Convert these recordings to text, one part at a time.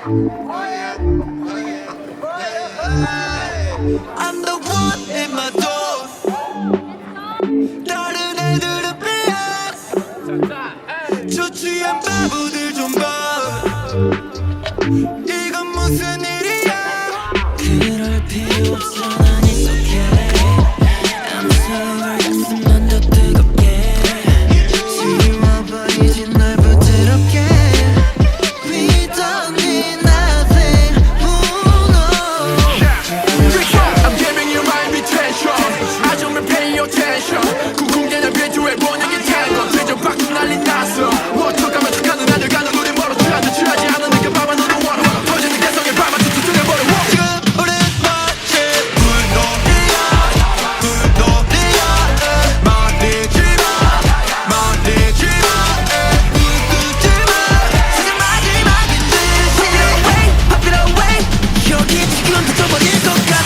I'm the one in my door. 다른 애들은 비하스. 초취한 바보들 좀 봐. 이건 무슨 일이야? 그럴 필요 없어. 난 it's okay. I'm sorry. 가슴만 더 뜨겁게 지워버리지 날 부드럽게. We don't need nothing. Oh no. I'm giving you my invitation. 아정말 pay attention. 궁금해나 비주얼 번역이 탄거 대전 밖으로 난리 났어. 어떡하면 축하는 아들 가는 우리 멀어. 취하지 않은 내가 밤아 너를 원해. 터지는 개성의 밤아 툭툭 뚫려버려. 지금 우린 마치 불놀이야. 불놀이야. 말리지 마. 말리지 마. 웃지 마. 세상 마지막인데. Pop it away. Pop it away. 여기 지금 붙어버릴 것 같아.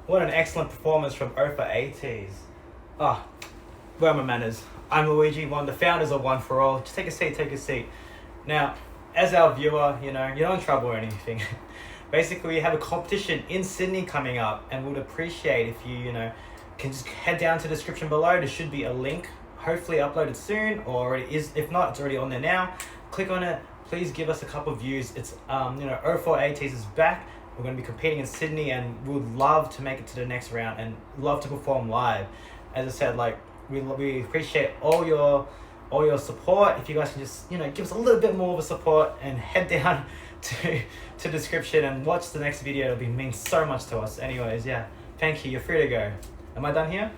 What an excellent performance from O4A Ateez. Ah, where are my manners? I'm Loueji, one of the founders of OneForAll. Just take a seat, take a seat. Now, as our viewer, you're not in trouble or anything. Basically, we have a competition in Sydney coming up, and would appreciate if you can just head down to the description below. There should be a link, hopefully uploaded soon, or it is. If not, it's already on there now. Click on it. Please give us a couple of views. It's O4A Ateez is back. We're going to be competing in Sydney, and we would love to make it to the next round and love to perform live. As I said, we appreciate all your support. If you guys can just give us a little bit more of a support and head down to the description and watch the next video. It'll mean so much to us. Anyways, yeah, thank you. You're free to go. Am I done here?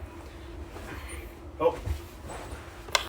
Oh.